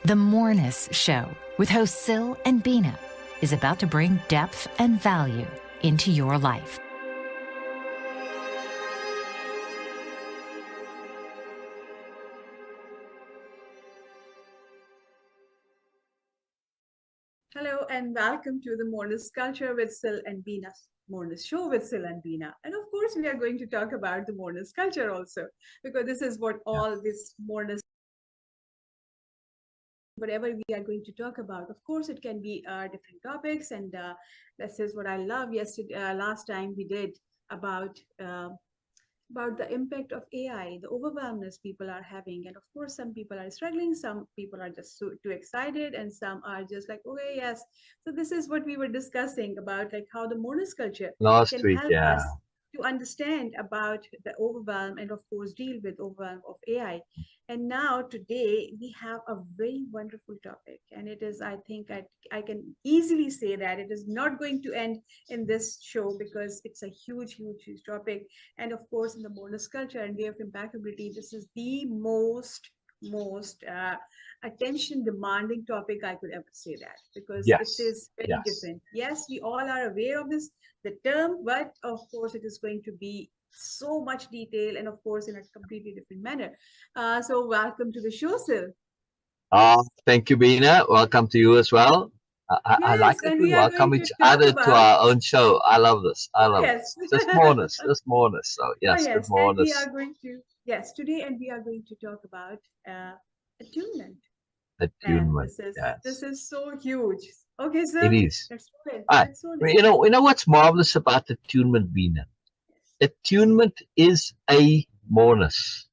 The Moreness Show with hosts Sil and Bina is about to bring depth and value into your life. Hello and welcome to the Moreness-Culture with Sil and Bina. Moreness Show with Sil and Bina. And of course, we are going to talk about the Moreness-Culture also, because this is what all this Moreness, whatever we are going to talk about. Of course, it can be different topics. And this is what I love. Yesterday, last time we did about the impact of AI, the overwhelmness people are having. And of course, some people are struggling, some people are just too excited, and some are just like, okay, yes. So this is what we were discussing about, like how the Moreness-Culture Last can week, help us to understand about the overwhelm and of course deal with overwhelm of AI. And now today we have a very wonderful topic, and it is, I think I can easily say that it is not going to end in this show because it's a huge topic. And of course, in the Moreness-Culture and Way-Of-Impeccability, this is the most attention demanding topic I could ever say, that because it is very different. Yes, we all are aware of this, the term, but of course it is going to be so much detail, and of course in a completely different manner. So welcome to the show, Sil. Thank you, Bina. Welcome to you as well. I like Yes, that and we we are going welcome to each talk other to about, our own show. I love this. I oh love yes. this. Just mourners, just mourners. So Oh yes, good yes, and we are mourners. going to, yes, today, and we are going to talk about attunement. And Attunement. this Yes, is so huge. Okay, it so is. let's do it. All right. Let's do it. You know what's marvelous about attunement, Bina? Attunement is a mourners.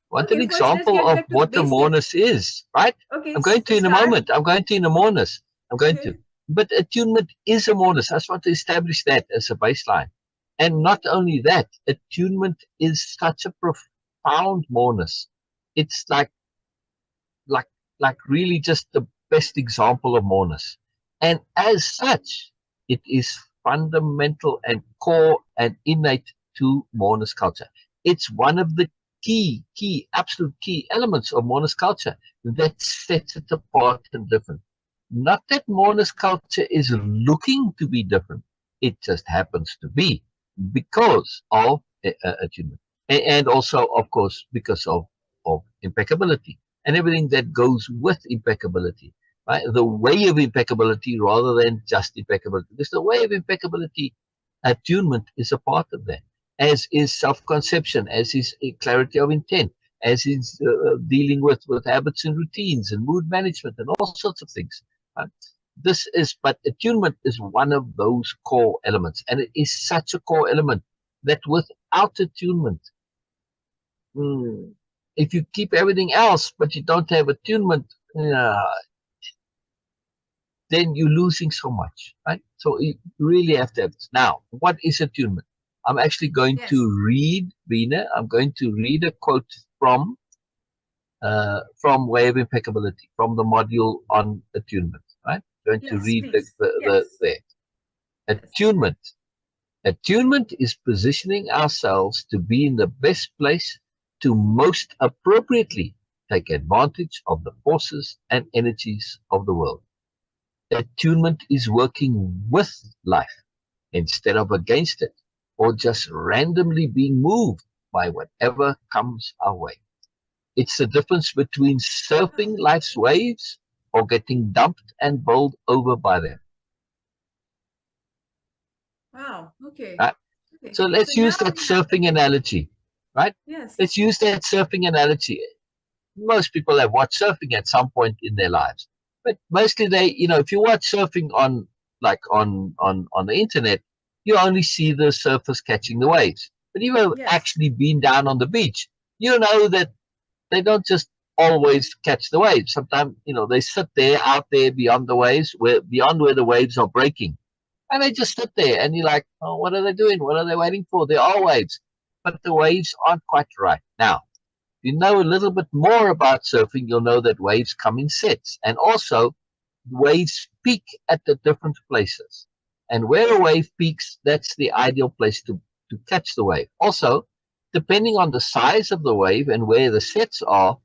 Want an Okay, first let's example get of back to the what a basic. mourners is, right? Okay, I'm going to in a start. moment. I'm going to in a mourners. I'm going to. Okay. But attunement is a mourners. I just want to establish that as a baseline. And not only that, attunement is such a profound mourners. It's like like really just the best example of mourners. And as such, it is fundamental and core and innate to mourners culture. It's one of the absolute key elements of mourners culture that sets it apart and different. Not that mourners culture is looking to be different. It just happens to be because of attunement. And also, of course, because of impeccability and everything that goes with impeccability, right? The way of impeccability rather than just impeccability. Because the way of impeccability, attunement is a part of that, as is self-conception, as is clarity of intent, as is dealing with habits and routines and mood management and all sorts of things. Right? But attunement is one of those core elements, and it is such a core element that without attunement, if you keep everything else but you don't have attunement, then you're losing so much, right? So you really have to have this. Now, what is attunement? I'm actually going to read, Bina, I'm going to read a quote from Way of Impeccability, from the module on attunement, right? I'm going to read the attunement. Attunement is positioning ourselves to be in the best place to most appropriately take advantage of the forces and energies of the world. Attunement is working with life instead of against it, or just randomly being moved by whatever comes our way. It's the difference between surfing life's waves or getting dumped and bowled over by them. Wow. Okay. Right? Okay. So let's use that surfing analogy, right? Yes. Let's use that surfing analogy. Most people have watched surfing at some point in their lives, but mostly if you watch surfing on the internet, you only see the surfers catching the waves. But if you've actually been down on the beach, you know that they don't just always catch the waves. Sometimes, they sit there out there beyond the waves, beyond where the waves are breaking. And they just sit there and you're like, oh, what are they doing? What are they waiting for? There are waves. But the waves aren't quite right. Now, if you know a little bit more about surfing, you'll know that waves come in sets. And also, waves peak at the different places. And where a wave peaks, that's the ideal place to catch the wave. Also, depending on the size of the wave and where the sets are,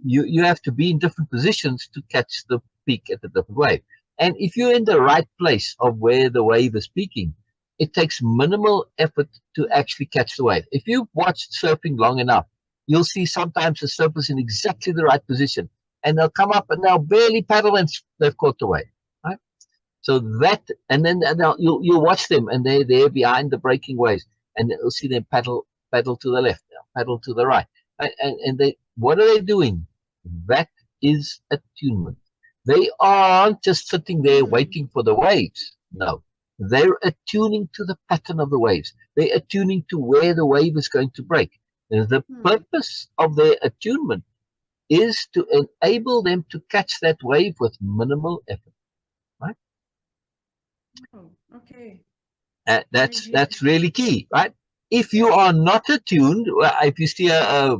you have to be in different positions to catch the peak at the different wave. And if you're in the right place of where the wave is peaking, it takes minimal effort to actually catch the wave. If you've watched surfing long enough, you'll see sometimes the surfer's in exactly the right position, and they'll come up and they'll barely paddle and they've caught the wave, right? So that, and then you'll watch them, and they're there behind the breaking waves, and you'll see them paddle to the left, paddle to the right, and they, what are they doing? That is attunement. They aren't just sitting there waiting for the waves. No, they're attuning to the pattern of the waves. They're attuning to where the wave is going to break. And the purpose of their attunement is to enable them to catch that wave with minimal effort. Right? Oh, okay. That's really key, right? If you are not attuned, if you see a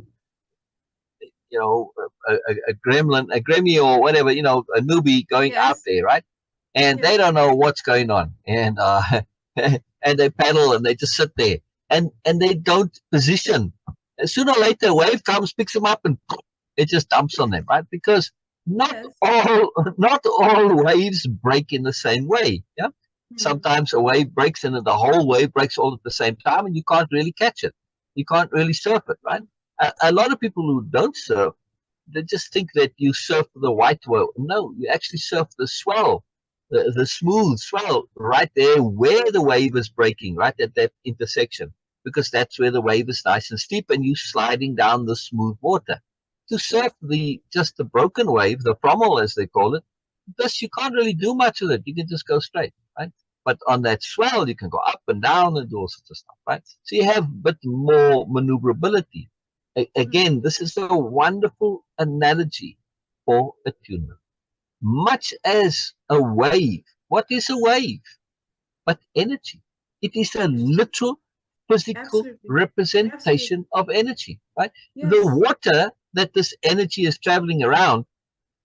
gremlin, a gremmy or whatever, a newbie going out there, right? And they don't know what's going on, and and they paddle and they just sit there, and they don't position. Sooner or later, a wave comes, picks them up, and it just dumps on them, right? Because not all waves break in the same way. Yeah, sometimes a wave breaks and the whole wave breaks all at the same time, and you can't really catch it. You can't really surf it, right? A lot of people who don't surf, they just think that you surf the white wave. No, you actually surf the swell, the smooth swell right there where the wave is breaking, right at that intersection, because that's where the wave is nice and steep and you sliding down the smooth water. To surf just the broken wave, the frommel as they call it, thus you can't really do much with it. You can just go straight, right? But on that swell, you can go up and down and do all sorts of stuff, right? So you have a bit more maneuverability. Again, this is a wonderful analogy for attunement. Much as a wave. What is a wave? But energy. It is a literal physical representation of energy, right? The water that this energy is traveling around,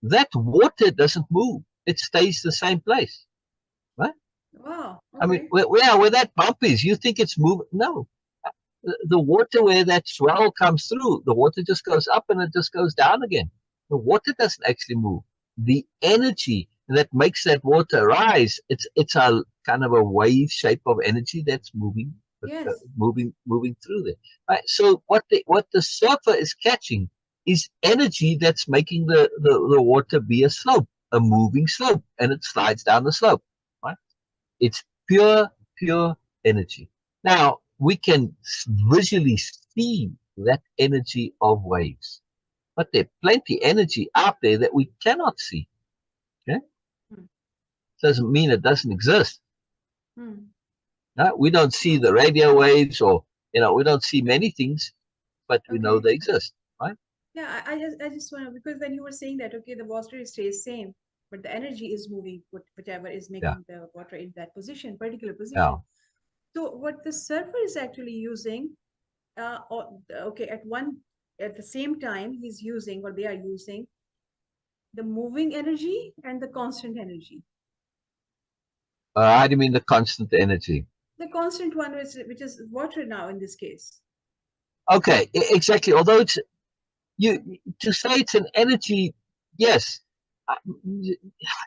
that water doesn't move. It stays the same place, right? Wow. Okay. I mean, where that bump is, you think it's moving? No. The water where that swell comes through, the water just goes up and it just goes down again. The water doesn't actually move. The energy that makes that water rise, it's a kind of a wave shape of energy that's moving, moving through there. Right? So what the surfer is catching is energy that's making the water be a slope, a moving slope, and it slides down the slope. Right? It's pure energy. Now, we can visually see that energy of waves, but there's plenty energy out there that we cannot see. Okay, doesn't mean it doesn't exist. No, we don't see the radio waves, or we don't see many things, but we know they exist, right? Yeah, I just want to, because when you were saying that, okay, the water stays same, but the energy is moving, whichever is making the water in that position, particular position. Yeah. So what the surfer is actually using, at the same time, he's using, or they are using, the moving energy and the constant energy. How do you mean the constant energy? The constant one, which is water now in this case. Okay, exactly. Although to say it's an energy, yes,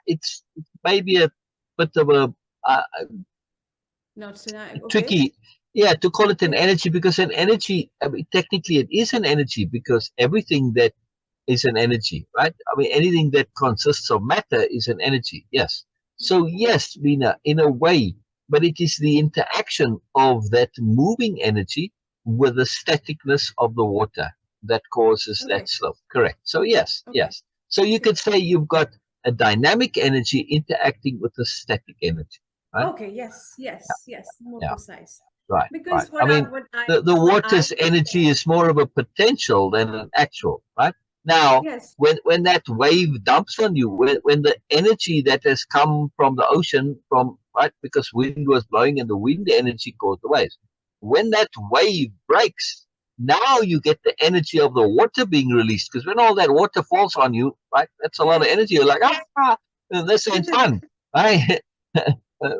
it's maybe a bit of a tricky, to call it an energy, because an energy, I mean, technically it is an energy, because everything that is an energy, right? I mean, anything that consists of matter is an energy, yes. So yes, Veena, in a way, but it is the interaction of that moving energy with the staticness of the water that causes that slope. Correct. So yes. So you could say you've got a dynamic energy interacting with the static energy. Right? Okay. Yes. More precise. Right. Because I mean, the water's energy is more of a potential than an actual. Right. Now, when that wave dumps on you, when the energy that has come from the ocean, because wind was blowing and the wind energy caused the waves, when that wave breaks, now you get the energy of the water being released. Because when all that water falls on you, right, that's a lot of energy. You're like, this ain't fun, right?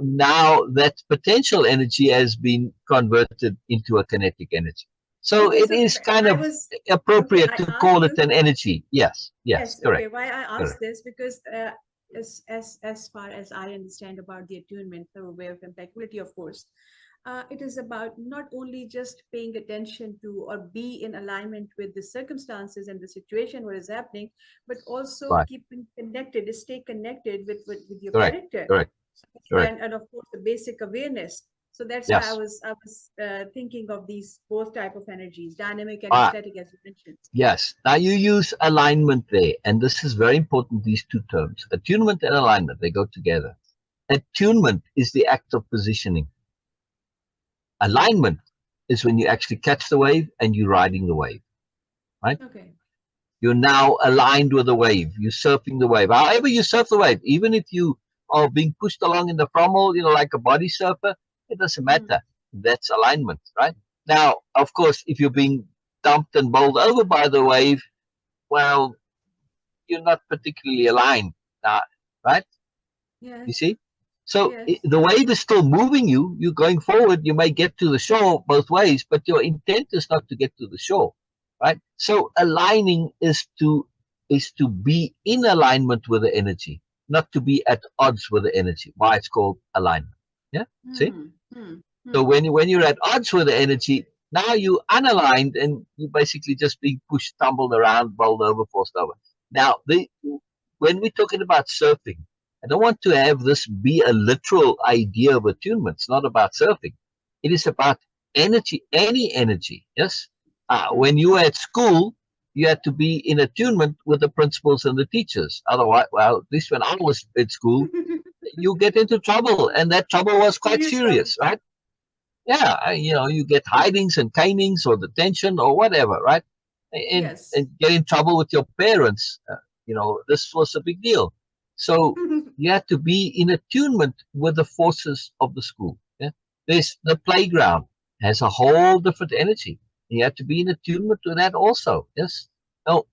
Now that potential energy has been converted into a kinetic energy. So Okay, it so is kind I of was okay. appropriate I to asked call it you. an energy. Yes, yes, Yes, okay. correct, Why I asked correct. this because as far as I understand about the attunement, the way of impeccability, of course, it is about not only just paying attention to or be in alignment with the circumstances and the situation what is happening, but also Right, keeping connected, stay connected with your correct, character, correct, correct. and of course the basic awareness. So that's why Yes. I was thinking of these both type of energies, dynamic and Uh, static, as you mentioned. yes. Now you use alignment there, and this is very important, these two terms. Attunement and alignment, they go together. Attunement is the act of positioning. Alignment is when you actually catch the wave and you're riding the wave, right? Okay. You're now aligned with the wave. You're surfing the wave. However you surf the wave, even if you are being pushed along in the frommel, like a body surfer, it doesn't Mm. matter. That's alignment, right? Now, of course, if you're being dumped and bowled over by the wave, well, you're not particularly aligned, right? You Yes. see? So Yes. the wave is still moving you. You're going forward. You may get to the shore both ways, but your intent is not to get to the shore, right? So aligning is to be in alignment with the energy, not to be at odds with the energy. Why it's called alignment. Yeah. See? Hmm. Hmm. So Hmm. when you're at odds with the energy, now you unaligned and you basically just being pushed, tumbled around, bowled over, forced over. Now, when we're talking about surfing, I don't want to have this be a literal idea of attunement. It's not about surfing. It is about energy, any energy. Yes. Hmm. When you were at school, you had to be in attunement with the principals and the teachers. Otherwise, well, at least when I was at school, you get into trouble, and that trouble was quite Serious trouble. serious, right? Yeah, you get hidings and canings or detention or whatever, right? And Yes. get in trouble with your parents. This was a big deal. So you have to be in attunement with the forces of the school. Yeah, there's the playground has a whole different energy. You have to be in attunement with that also. Yes. Now,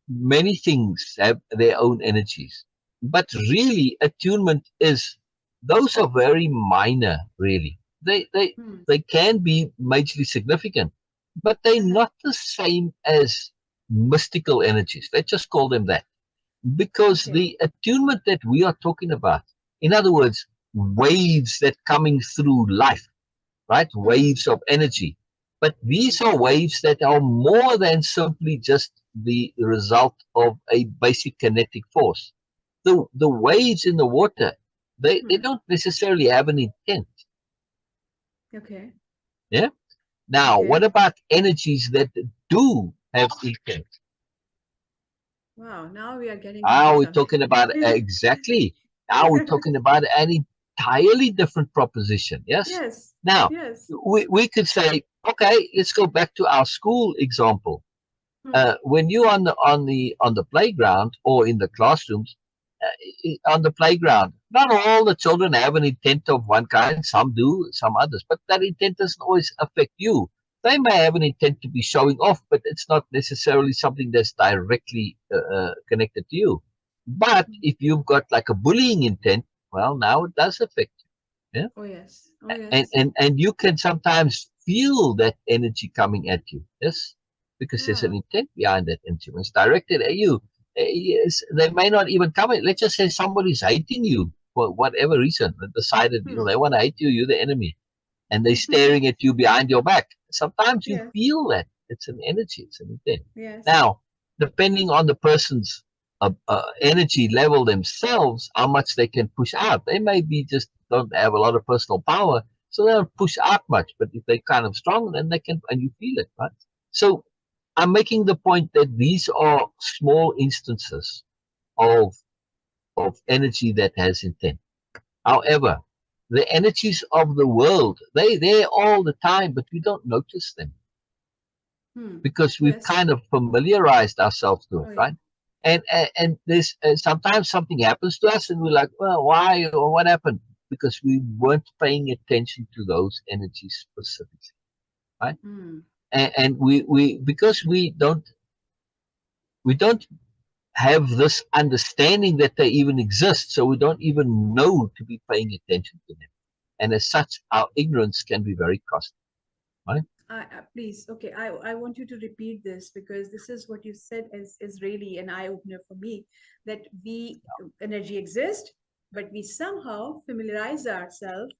many things have their own energies, but really attunement is those are very minor. Really, they they Hmm. they can be majorly significant, but they're not the same as mystical energies. Let's just call them that, because Okay. the attunement that we are talking about, in other words, waves that coming through life, right? Hmm. Waves of energy. But Hmm. these are waves that are more than simply just the result of a basic kinetic force. The waves in the water, they Hmm. don't necessarily have an intent. Okay. Yeah. Now, what Okay. about energies that do have intent? Wow. Now we are getting into Now we're something. talking about exactly. Now we're talking about an entirely different proposition. Yes. Yes. Now Yes. we could say, okay, let's go back to our school example. Hmm. When you're on the playground or in the classrooms, on the playground, not all the children have an intent of one kind. Some do, some others, but that intent doesn't always affect you. They may have an intent to be showing off, but it's not necessarily something that's directly connected to you. But if you've got like a bullying intent, well, now it does affect you. Yeah? Oh yes. Oh and yes. and and you can sometimes feel that energy coming at you. Yes, because there's an Wow. intent behind that energy. When it's directed at you, yes, they may not even come in. Let's just say somebody's hating you for whatever reason. They decided, Hmm. they want to hate you. You're the enemy, and they're staring at you behind your back. Sometimes you Yes. feel that it's an energy, it's an intent. Yes. Now, depending on the person's energy level themselves, how much they can push out. They may be just don't have a lot of personal power, so they don't push out much. But if they're kind of strong, then they can, and you feel it, right? So I'm making the point that these are small instances of energy that has intent. However, the energies of the world, they're there all the time, but we don't notice them Hmm. because we've Yes. kind of familiarized ourselves to it, Oh right? yeah. And there's sometimes something happens to us, and we're like, well, why or what happened? Because we weren't paying attention to those energies specifically, right? Hmm. And we because we don't have this understanding that they even exist, so we don't even know to be paying attention to them. And as such, our ignorance can be very costly, right? Please, okay, I want you to repeat this because this is what you said is really an eye-opener for me, that energy exists, but we somehow familiarize ourselves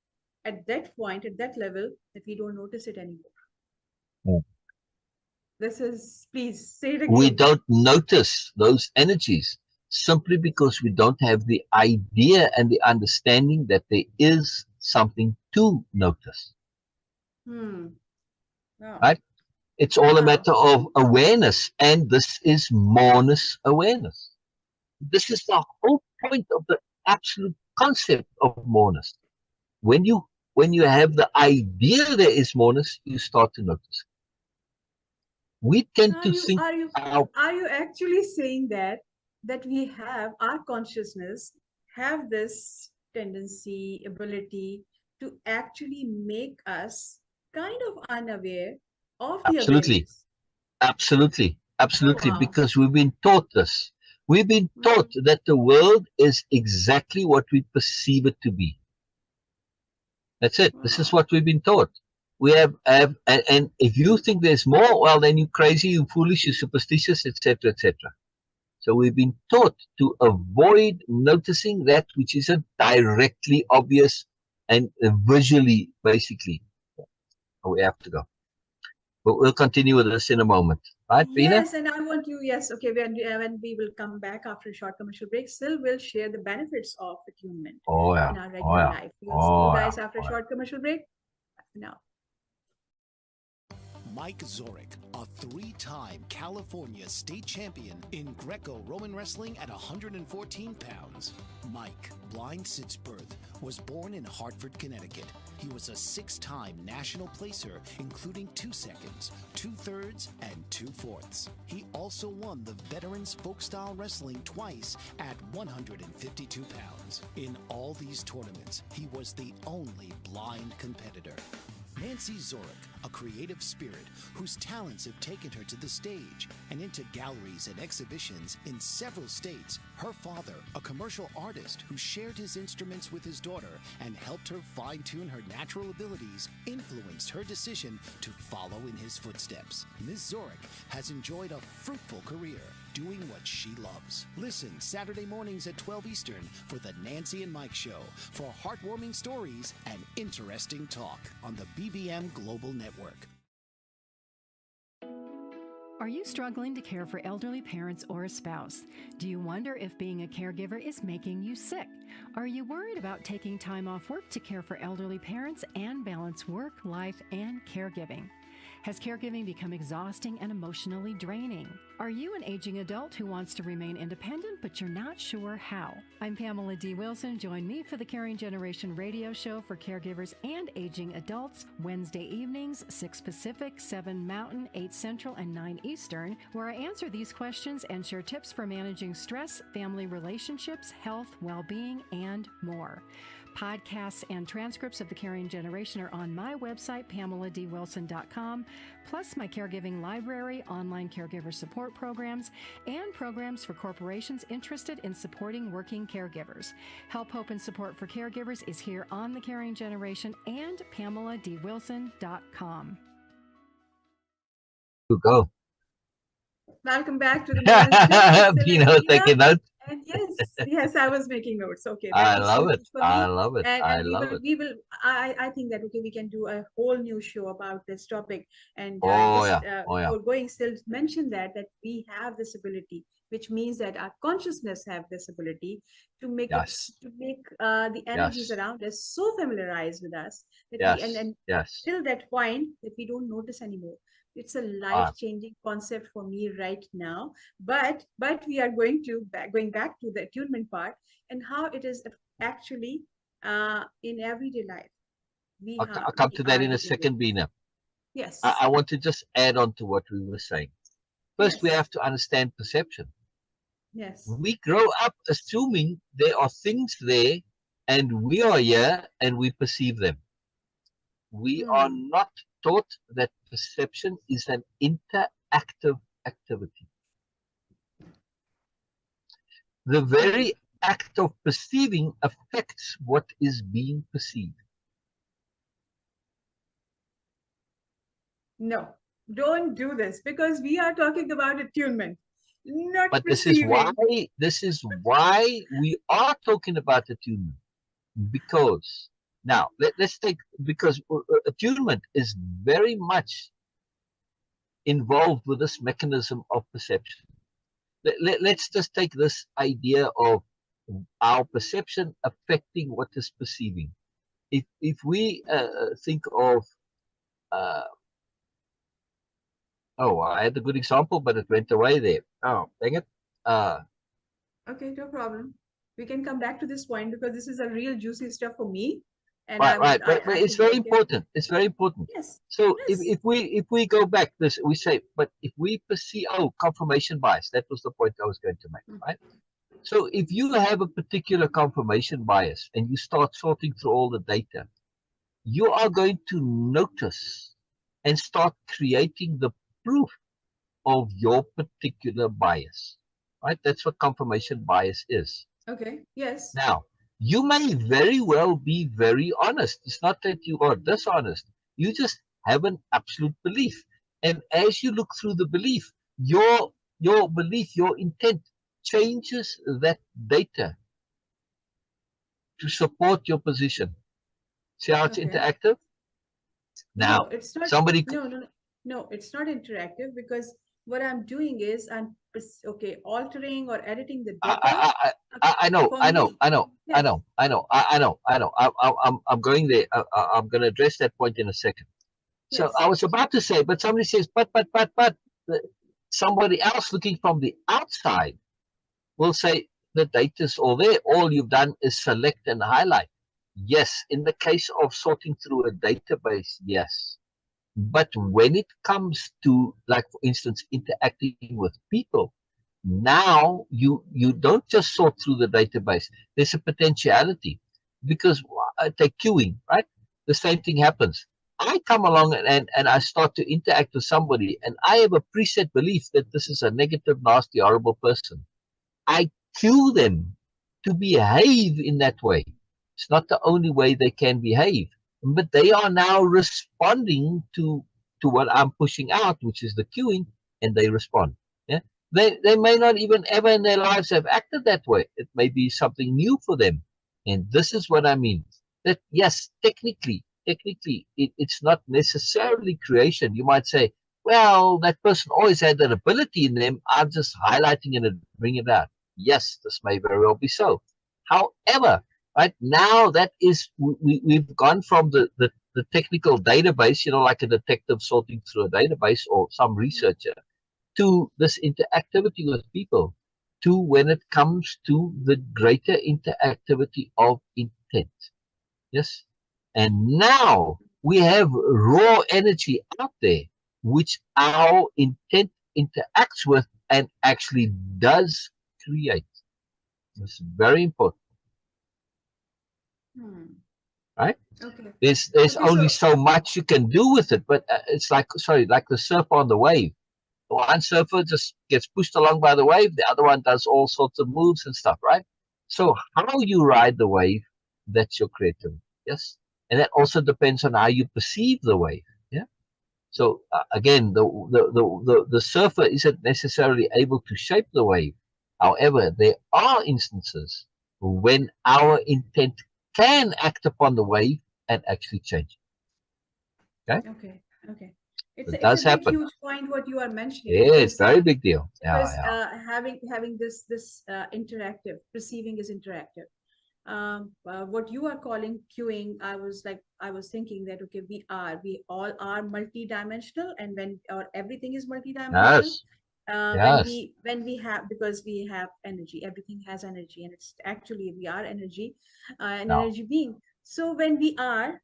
at that point, at that level, that we don't notice it anymore. Mm. This is, please say it We again. don't notice those energies simply because we don't have the idea and the understanding that there is something to notice. Wow. Right? It's all a Wow. matter of awareness, and this is Moreness awareness. This is the whole point of the absolute concept of Moreness. When you have the idea there is Moreness, you start to notice. We tend Are to you think are you our are you actually saying that we have our consciousness have this tendency, ability to actually make us kind of unaware of the absolutely, awareness? Oh absolutely, wow. because we've been taught this. We've been taught Mhm. that the world is exactly what we perceive it to be. That's it. This is Wow. what we've been taught. We and if you think there's more, well, then you're crazy, you're foolish, you're superstitious, etc., etc. So we've been taught to avoid noticing that which isn't directly obvious and visually, basically, we have to go. But we'll continue with this in a moment. Right, Bina? Yes, and I want you, yes, okay, when we will come back after a short commercial break, still will share the benefits of attunement Oh, yeah. in our Oh, regular yeah. life. We will see you Oh, yeah. guys after a Oh, yeah. short commercial break. Now. Mike Zoric, a three-time California state champion in Greco-Roman wrestling at 114 pounds. Mike, blind since birth, was born in Hartford, Connecticut. He was a six-time national placer, including 2 seconds, 2/3, and 2/4. He also won the Veterans Folk-Style Wrestling twice at 152 pounds. In all these tournaments, he was the only blind competitor. Nancy Zoric, a creative spirit whose talents have taken her to the stage and into galleries and exhibitions in several states. Her father, a commercial artist who shared his instruments with his daughter and helped her fine-tune her natural abilities, influenced her decision to follow in his footsteps. Ms. Zoric has enjoyed a fruitful career doing what she loves. Listen Saturday mornings at 12 Eastern for the Nancy and Mike Show for heartwarming stories and interesting talk on the BBM Global Network. Are you struggling to care for elderly parents or a spouse? Do you wonder if being a caregiver is making you sick? Are you worried about taking time off work to care for elderly parents and balance work, life, and caregiving? Has caregiving become exhausting and emotionally draining? Are you an aging adult who wants to remain independent, but you're not sure how? I'm Pamela D. Wilson. Join me for the Caring Generation radio show for caregivers and aging adults, Wednesday evenings, 6 Pacific, 7 Mountain, 8 Central, and 9 Eastern, where I answer these questions and share tips for managing stress, family relationships, health, well-being, and more. Podcasts and transcripts of The Caring Generation are on my website, PamelaDWilson.com, plus my caregiving library, online caregiver support programs, and programs for corporations interested in supporting working caregivers. Help, hope, and support for caregivers is here on The Caring Generation and PamelaDWilson.com. Go. Welcome back to the Moreness Show with Sil and Bina, Bina. taking notes. And yes, I was making notes. Okay, I that was so love it. good for I me. love it. And I and we love will it. we will I think that okay, we can do a whole new show about this topic. And Oh, just yeah. Oh, yeah. before going, still mention that we have this ability, which means that our consciousness have this ability to make it Yes. to make the energies Yes. around us so familiarized with us that we Yes. and Yes. till that point that we don't notice anymore. It's a Ah, life-changing concept for me right now, but we are going back to the attunement part and how it is actually in everyday life. I'll come We to that are in a dealing with. second, Bina. Yes, I want to just add on to what we were saying. First, we yes, have to understand perception. yes. We grow up assuming there are things there and we are here and we perceive them. We are Hmm. not taught that perception is an interactive activity. The Hmm. very act of perceiving affects what is being perceived. No, don't do this, because we are talking about attunement, not But perceiving. this is why we are talking about attunement. Because now let's take, because attunement is very much involved with this mechanism of perception. Let's just take this idea of our perception affecting what is perceiving. If we think of oh, I had a good example, but it went away there. Oh, dang it. Okay, no problem. We can come back to this point, because this is a real juicy stuff for me, and Right, right. But I it's think very okay. important. It's very important. Yes, So yes. if we go back, this we say, but if we perceive, oh, confirmation bias. That was the point I was going to make, right? So if you have a particular confirmation bias and you start sorting through all the data, you are going to notice and start creating the proof of your particular bias, right? That's what confirmation bias is. Okay, yes. Now, you may very well be very honest. It's not that you are dishonest. You just have an absolute belief. And as you look through the belief, your belief, your intent changes that data to support your position. See how it's Okay. interactive? No, Now, it's not. somebody, No, it's not interactive, because what I'm doing is okay, altering or editing the data. I know, For I know, me, I know, I yes, know, I know, I know. I'm going there. I'm going to address that point in a second. So yes, I was about to say, but somebody says, but, somebody else looking from the outside will say the data's all there. All you've done is select and highlight. Yes, in the case of sorting through a database, yes. But when it comes to, like, for instance, interacting with people, now you don't just sort through the database. There's a potentiality, because take queuing, right? The same thing happens. I come along and I start to interact with somebody, and I have a preset belief that this is a negative, nasty, horrible person. I cue them to behave in that way. It's not the only way they can behave, but they are now responding to what I'm pushing out, which is the cueing, and they respond. Yeah, they may not even ever in their lives have acted that way. It may be something new for them, and this is what I mean. That yes, technically, it's not necessarily creation. You might say, well, that person always had that ability in them. I'm just highlighting it and bringing it out. Yes, this may very well be so. However, right now that is we've gone from the technical database, like a detective sorting through a database or some researcher, to this interactivity with people, to when it comes to the greater interactivity of intent. Yes. And now we have raw energy out there, which our intent interacts with and actually does create. It's very important, right? okay, There's okay. only So so much you can do with it, but it's like, sorry, like the surfer on the wave. One surfer just gets pushed along by the wave, the other one does all sorts of moves and stuff, right? So how you ride the wave, that's your creativity. Yes. And that also depends on how you perceive the wave. Yeah. So again, the surfer isn't necessarily able to shape the wave. However, there are instances when our intent can act upon the wave and actually change it. Okay. okay, okay. It It's a does big happen. huge point what you are mentioning, Yeah, it's because very big deal. Yeah, yeah. having this interactive perceiving is interactive. What you are calling queuing, I was thinking that okay, we all are multidimensional, and when or everything is multidimensional. Yes. When Yes. we have, because we have energy, everything has energy, and it's actually we are energy, an No. energy being. So when we are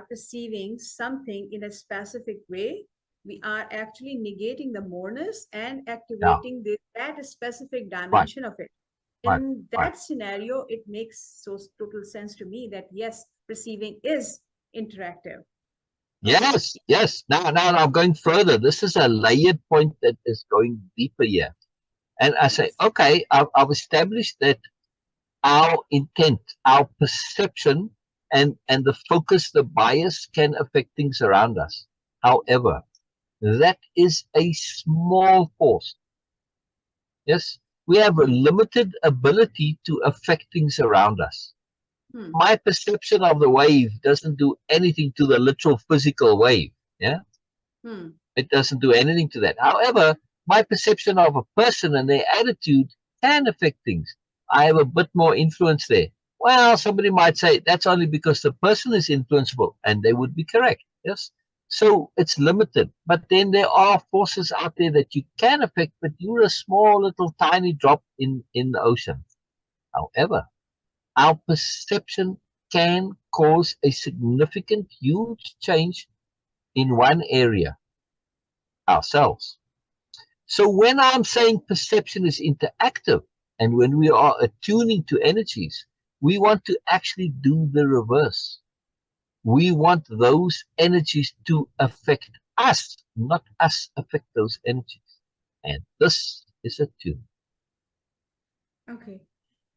perceiving something in a specific way, we are actually negating the moreness and No. activating that specific Right. dimension of it. Right. In Right. that scenario, it makes so total sense to me that yes, perceiving is interactive. Okay. Yes. Yes. Now I'm going further. This is a layered point that is going deeper here. And I say, Yes. okay, I've established that our intent, our perception, and the focus, the bias can affect things around us. However, that is a small force. Yes, we have a limited ability to affect things around us. My perception of the wave doesn't do anything to the literal physical wave. Yeah, it doesn't do anything to that. However, my perception of a person and their attitude can affect things. I have a bit more influence there. Well, somebody might say that's only because the person is influenceable, and they would be correct. Yes. So it's limited. But then there are forces out there that you can affect, but you're a small little tiny drop in the ocean. However, our perception can cause a significant, huge change in one area, ourselves. So when I'm saying perception is interactive, and when we are attuning to energies, we want to actually do the reverse. We want those energies to affect us, not us affect those energies. And this is attuned. Okay.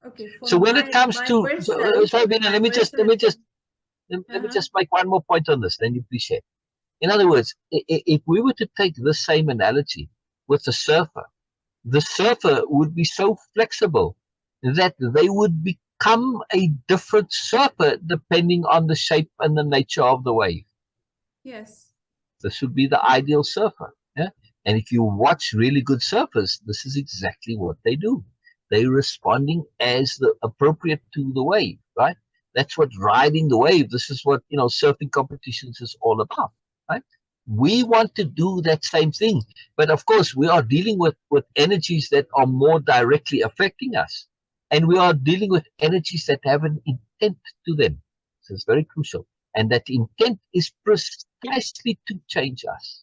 Okay. So when it comes to, sorry, Bina, let me just make one more point on this, then you appreciate. In other words, if we were to take the same analogy with the surfer would be so flexible that they would become a different surfer depending on the shape and the nature of the wave. Yes. This would be the ideal surfer. Yeah? And if you watch really good surfers, this is exactly what they do. They're responding as the appropriate to the wave, right? That's what riding the wave. This is what, surfing competitions is all about, right? We want to do that same thing. But of course, we are dealing with energies that are more directly affecting us. And we are dealing with energies that have an intent to them. So it's very crucial. And that intent is precisely to change us.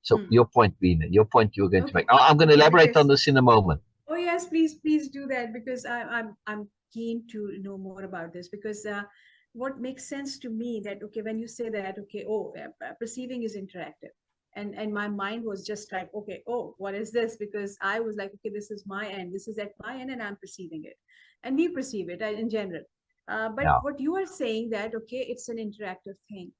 So your point, Bina, your point you were going to make. I'm going to elaborate on this in a moment. Oh yes, please do that, because I'm keen to know more about this, because what makes sense to me that, okay, when you say that, okay, perceiving is interactive, and my mind was just like, okay, what is this? Because I was like, okay, this is my end, this is at my end, and I'm perceiving it, and we perceive it in general. But what you are saying that, okay, it's an interactive thing.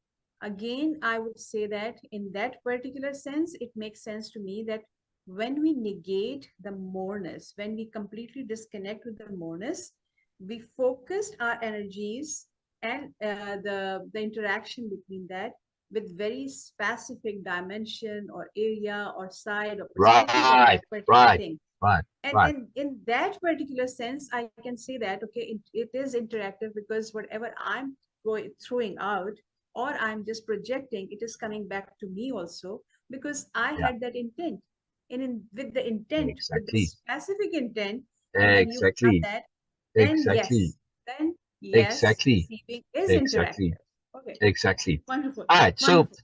Again, I would say that in that particular sense, it makes sense to me that when we negate the moreness, when we completely disconnect with the moreness, we focused our energies and the interaction between that with very specific dimension or area or side or perspective on that particular thing. And in that particular sense, I can say that, okay, it is interactive, because whatever I'm throwing out or I'm just projecting, it is coming back to me also, because I had that intent. And with the intent, with the specific intent, and when you have that, then yes, perceiving is interactive. Okay. Exactly. Wonderful. All right. Wonderful. So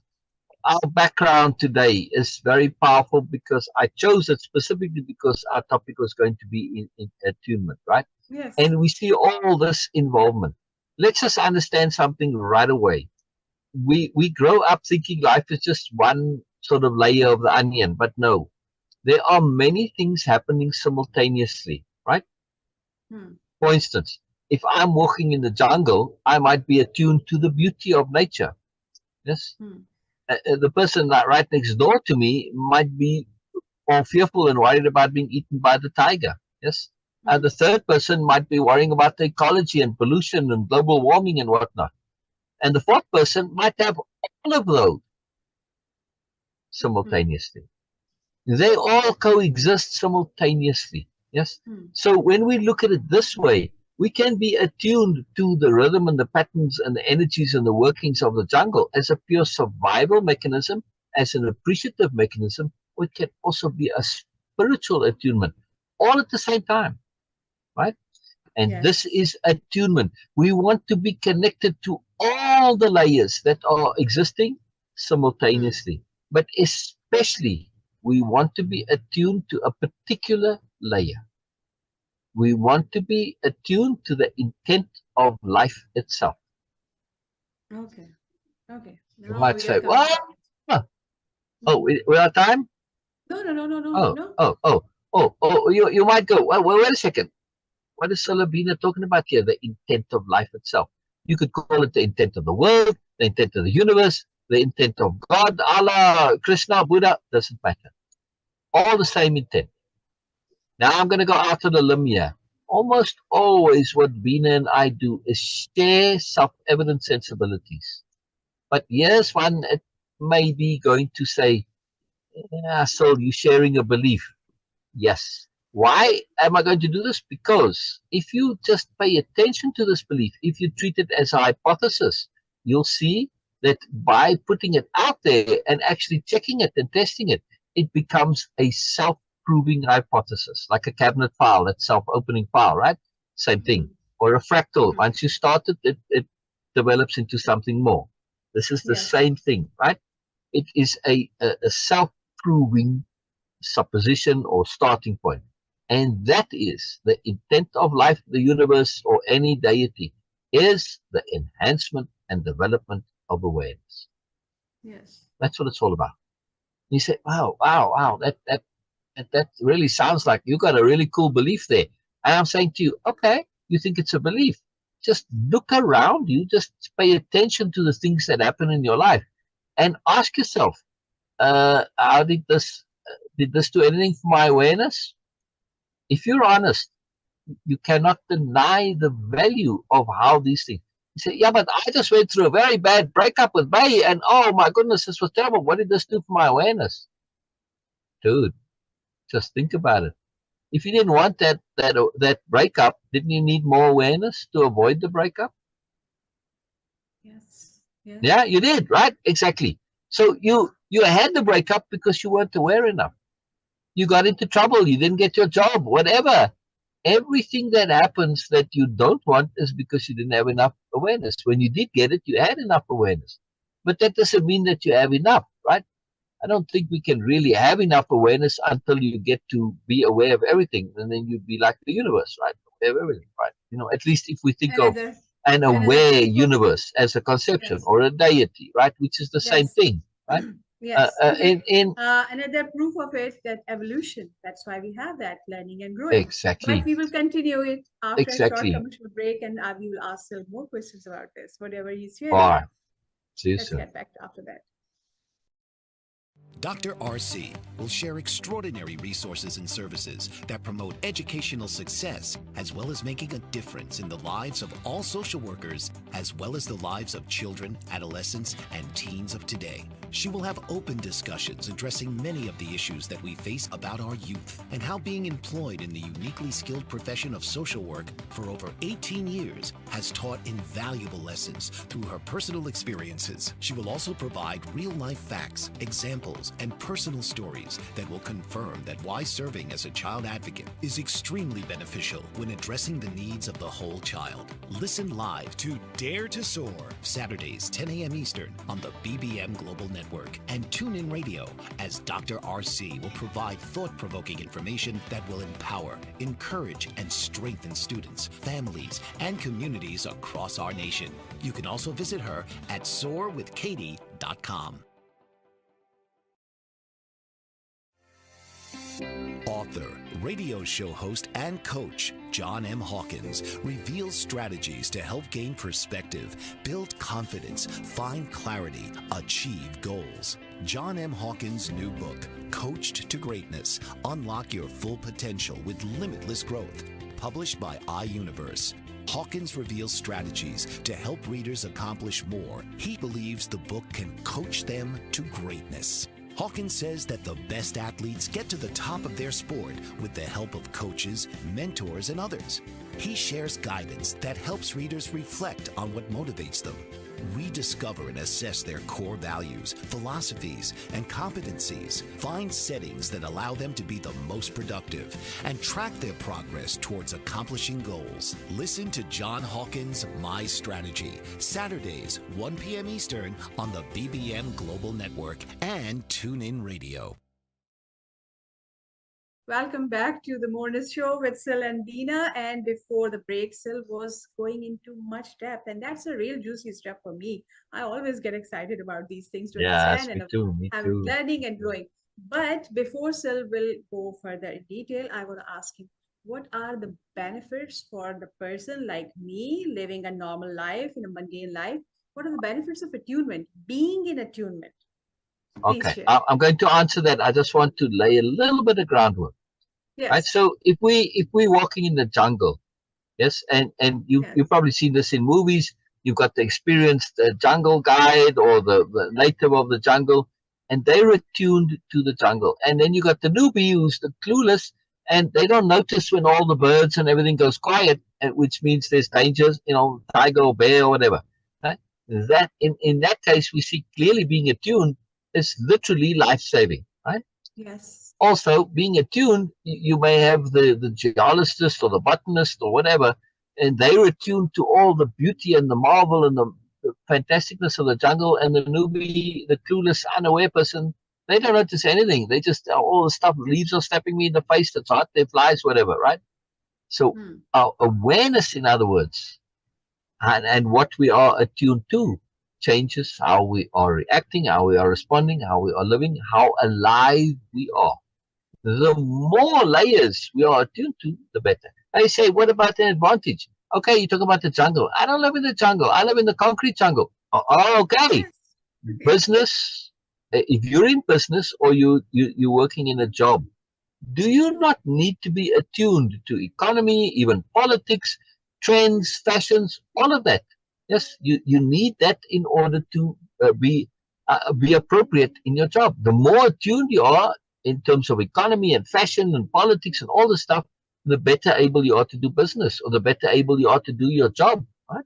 our background today is very powerful because I chose it specifically because our topic was going to be in attunement, right? Yes. And we see all this involvement. Let's just understand something right away. We grow up thinking life is just one sort of layer of the onion, but no. There are many things happening simultaneously, right? For instance, if I'm walking in the jungle, I might be attuned to the beauty of nature. Yes. The person right next door to me might be more fearful and worried about being eaten by the tiger. Yes. The third person might be worrying about the ecology and pollution and global warming and whatnot. And the fourth person might have all of those simultaneously. They all coexist simultaneously. Yes. So when we look at it this way, we can be attuned to the rhythm and the patterns and the energies and the workings of the jungle as a pure survival mechanism, as an appreciative mechanism, or it can also be a spiritual attunement, all at the same time, right? And this is attunement. We want to be connected to all the layers that are existing simultaneously, but especially we want to be attuned to a particular layer. We want to be attuned to the intent of life itself. Okay. Okay. You might say, what? We're out of time? No. You might go, well, wait a second. What is Sabastian talking about here? The intent of life itself. You could call it the intent of the world, the intent of the universe. the intent of God, Allah, Krishna, Buddha, doesn't matter. All the same intent. Now I'm going to go out on a limb here. Almost always what Bina and I do is share self-evident sensibilities. But here's one, it may be going to say, yeah, so you're sharing a belief. Yes. Why am I going to do this? Because if you just pay attention to this belief, if you treat it as a hypothesis, you'll see that by putting it out there and actually checking it and testing it, it becomes a self-proving hypothesis, like a cabinet file, that self-opening file, right? Same thing. Or a fractal. Once you start it, it develops into something more. This is the Yes. same thing, right? It is a self-proving supposition or starting point. And that is the intent of life, the universe, or any deity, is the enhancement and development of awareness. Yes. That's what it's all about. You say, wow, that really sounds like you got a really cool belief there. And I'm saying to you, okay, you think it's a belief. Just look around you, just pay attention to the things that happen in your life and ask yourself, how did this do anything for my awareness? If you're honest, you cannot deny the value of how these things. You say, yeah, but I just went through a very bad breakup with Bay, and oh my goodness, this was terrible. What did this do for my awareness? Dude, just think about it. If you didn't want that breakup, didn't you need more awareness to avoid the breakup? Yes. Yes. Yeah, you did, right? Exactly. So you had the breakup because you weren't aware enough. You got into trouble, you didn't get your job, whatever. Everything that happens that you don't want is because you didn't have enough awareness. When you did get it, you had enough awareness. But that doesn't mean that you have enough, right? I don't think we can really have enough awareness until you get to be aware of everything. And then you'd be like the universe, right? Aware of everything, right? You know, at least if we think of Another an another aware proof of it. universe as a conception Yes. or a deity, right? Which is the same Yes. thing, right? Yes. Okay. In Another proof of it, that evolution. That's why we have that learning and growing. But exactly, we will continue it after a short exactly. commercial break, and we will ask still more questions about this, whatever he's All sharing. right. See you Let's soon. get back to after that. Dr. RC will share extraordinary resources and services that promote educational success, as well as making a difference in the lives of all social workers, as well as the lives of children, adolescents, and teens of today. She will have open discussions addressing many of the issues that we face about our youth and how being employed in the uniquely skilled profession of social work for over 18 years has taught invaluable lessons through her personal experiences. She will also provide real-life facts, examples, and personal stories that will confirm that why serving as a child advocate is extremely beneficial when addressing the needs of the whole child. Listen live to Dare to Soar, Saturdays, 10 a.m. Eastern on the BBM Global Network and Tune In Radio, as Dr. RC will provide thought-provoking information that will empower, encourage, and strengthen students, families, and communities across our nation. You can also visit her at soarwithkatie.com. Author, radio show host, and coach John M. Hawkins reveals strategies to help gain perspective, build confidence, find clarity, achieve goals. John M. Hawkins' new book, Coached to Greatness, Unlock Your Full Potential with Limitless Growth, published by iUniverse. Hawkins reveals strategies to help readers accomplish more. He believes the book can coach them to greatness. Hawkins says that the best athletes get to the top of their sport with the help of coaches, mentors, and others. He shares guidance that helps readers reflect on what motivates them, rediscover and assess their core values, philosophies, and competencies, find settings that allow them to be the most productive, and track their progress towards accomplishing goals. Listen to John Hawkins' My Strategy, Saturdays, 1 p.m. Eastern on the BBM Global Network and TuneIn Radio. Welcome back to the Moreness Show with Sil and Dina. And before the break, Sil was going into much depth, and that's a real juicy stuff for me. I always get excited about these things to Yes, understand me and too, me have too. learning and growing. But before Sil will go further in detail, I want to ask him, what are the benefits for the person like me living a normal life, in a mundane life? what are the benefits of attunement, being in attunement? Please Okay, share. I'm going to answer that. I just want to lay a little bit of groundwork. Yes. Right. So if we're walking in the jungle, yes, and Yes. you've probably seen this in movies. You've got the experienced jungle guide or the native of the jungle, and they're attuned to the jungle. And then you got the newbie who's the clueless, and they don't notice when all the birds and everything goes quiet, which means there's dangers, tiger or bear or whatever. Right? That in that case, we see clearly being attuned is literally life saving. Right? Yes. Also, being attuned, you may have the geologist or the botanist or whatever, and they're attuned to all the beauty and the marvel and the fantasticness of the jungle, and the newbie, the clueless, unaware person, they don't notice anything. They just, all the stuff, leaves are slapping me in the face, it's hot, there flies, whatever, right? So our awareness, in other words, and what we are attuned to changes how we are reacting, how we are responding, how we are living, how alive we are. The more layers we are attuned to, the better. I say, what about the advantage? Okay, you talk about the jungle. I don't live in the jungle. I live in the concrete jungle. Okay. Yes. Business, if you're in business or you're working in a job, do you not need to be attuned to economy, even politics, trends, fashions, all of that? Yes, you need that in order to be appropriate in your job. The more attuned you are in terms of economy and fashion and politics and all this stuff, the better able you are to do business, or the better able you are to do your job. Right?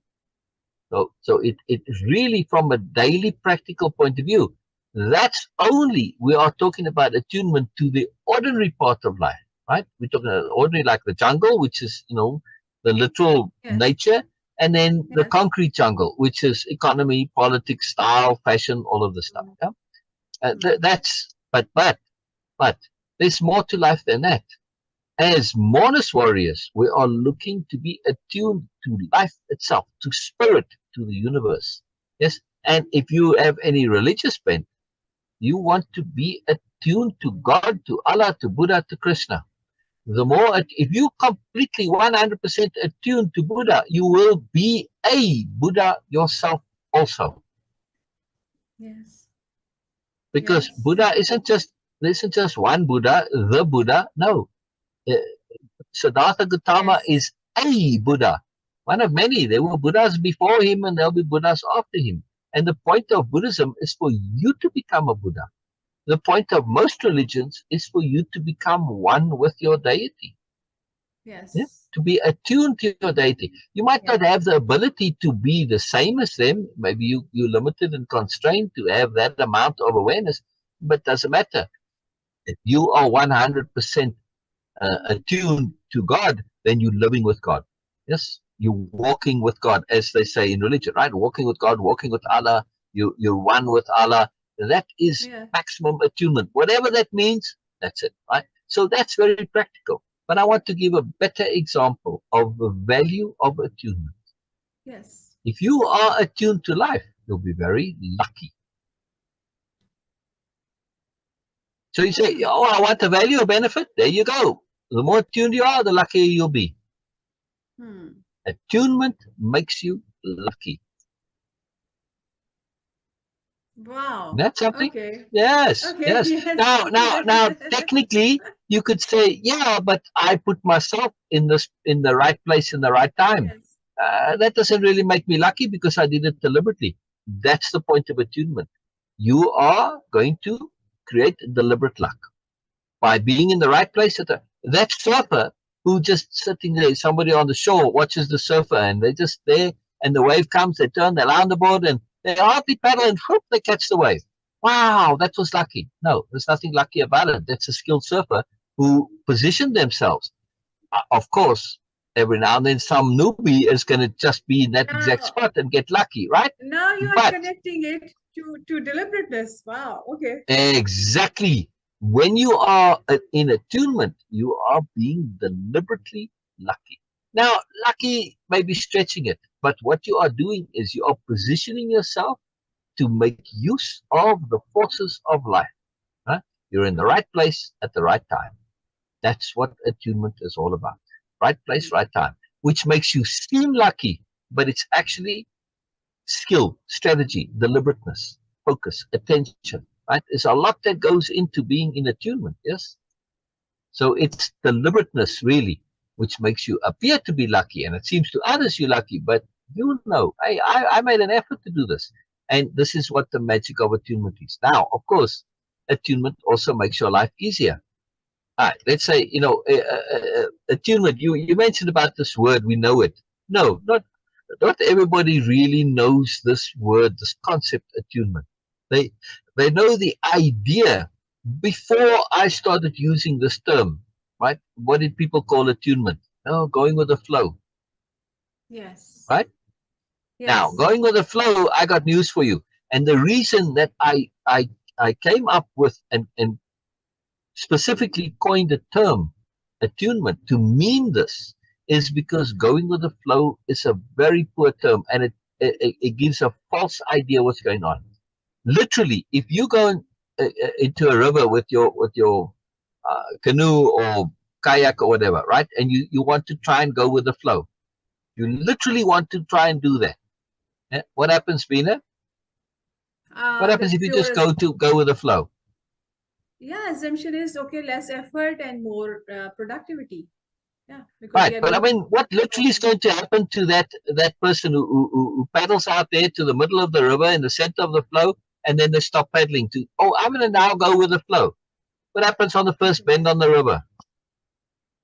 So it is really, from a daily practical point of view, that's only, we are talking about attunement to the ordinary part of life, right? We're talking about ordinary, like the jungle, which is, the literal Yes. nature, and then the Yes. concrete jungle, which is economy, politics, style, fashion, all of the stuff. Yeah? But there's more to life than that. As Moreness warriors, we are looking to be attuned to life itself, to spirit, to the universe. Yes, and if you have any religious bent, you want to be attuned to God, to Allah, to Buddha, to Krishna. The more, if you completely 100% attuned to Buddha, you will be a Buddha yourself also. Yes. Because Yes. Buddha there isn't just one Buddha, the Buddha. No, Siddhartha Gautama is a Buddha, one of many. There were Buddhas before him and there'll be Buddhas after him. And the point of Buddhism is for you to become a Buddha. The point of most religions is for you to become one with your deity. Yes. Yeah? To be attuned to your deity. You might not have the ability to be the same as them. Maybe you're limited and constrained to have that amount of awareness, but it doesn't matter. If you are 100% attuned to God, then you're living with God. Yes, you're walking with God, as they say in religion, right? Walking with God, walking with Allah. You're one with Allah. That is maximum attunement. Whatever that means, that's it, right? So that's very practical. But I want to give a better example of the value of attunement. Yes. If you are attuned to life, you'll be very lucky. So you say, oh, I want a value or benefit. There you go. The more attuned you are, the luckier you'll be. Attunement makes you lucky. Wow. That's something. Okay. Yes. Okay. Yes. Yes. Now, technically, you could say, yeah, but I put myself in the right place in the right time. Yes. That doesn't really make me lucky because I did it deliberately. That's the point of attunement. You are going to create deliberate luck by being in the right place at that surfer who just sitting there, somebody on the shore watches the surfer and they're just there, and the wave comes, they turn, they land the board, and they hardly paddle, and whoop, they catch the wave. Wow, that was lucky. No, there's nothing lucky about it. That's a skilled surfer who positioned themselves. Of course, every now and then some newbie is going to just be in that exact spot and get lucky, right? Now you are connecting it to deliberateness. Wow. Okay. Exactly. When you are in attunement, you are being deliberately lucky. Now, lucky may be stretching it, but what you are doing is you are positioning yourself to make use of the forces of life. Huh? You're in the right place at the right time. That's what attunement is all about. Right place, right time, which makes you seem lucky, but it's actually skill, strategy, deliberateness, focus, attention, right? There's a lot that goes into being in attunement, yes? So it's deliberateness, really, which makes you appear to be lucky, and it seems to others you're lucky, but you know, I made an effort to do this. And this is what the magic of attunement is. Now, of course, attunement also makes your life easier. All right, let's say, attunement, you mentioned about this word, we know it. No, not everybody really knows this word, this concept, attunement. They know the idea. Before I started using this term, right? What did people call attunement? Oh, going with the flow, Yes. right? Now, Yes. going with the flow, I got news for you. And the reason that I came up with and specifically coined the term attunement to mean this is because going with the flow is a very poor term, and it gives a false idea what's going on. Literally, if you go into a river with your canoe or kayak or whatever, right, and you want to try and go with the flow, you literally want to try and do that. Yeah? What happens, Bina? What The happens if you just purest, go with the flow? yeah, assumption is okay, less effort and more productivity. Yeah, because we Right, are but I going mean, what literally is to. going to happen to that person who paddles out there to the middle of the river in the center of the flow, and then they stop paddling to, oh, I'm going to now go with the flow. What happens on the first bend on the river?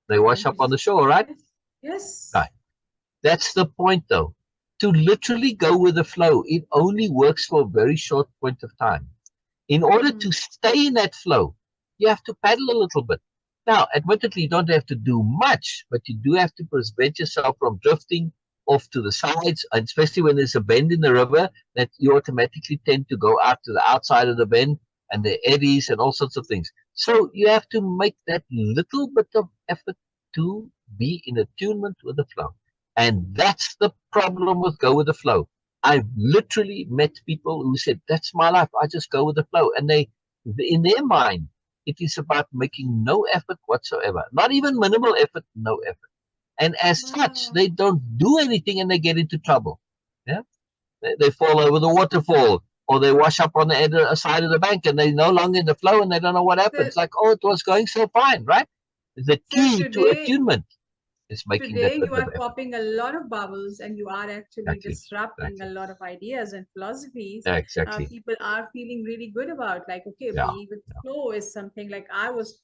They They're wash going to up on the just. shore, right? Yes. Yes. Right. That's the point, though. To literally go with the flow, it only works for a very short point of time. In order to Mm. stay in that flow, you have to paddle a little bit. Now, admittedly, you don't have to do much, but you do have to prevent yourself from drifting off to the sides, and especially when there's a bend in the river, that you automatically tend to go out to the outside of the bend and the eddies and all sorts of things. So you have to make that little bit of effort to be in attunement with the flow. And that's the problem with go with the flow. I've literally met people who said, that's my life. I just go with the flow. And in their mind, it is about making no effort whatsoever, not even minimal effort, no effort. And as such, Wow. they don't do anything and they get into trouble. Yeah, they fall over the waterfall, or they wash up on the side of the bank and they're no longer in the flow and they don't know what happened. So, It's like, oh, it was going so fine, right? The so key to today, attunement is making that today bit you of are effort. popping a lot of bubbles and you are actually Exactly. disrupting a Exactly. lot of ideas and philosophies. Yeah, exactly. People are feeling really good about, like, okay, Yeah. be with flow is something like I was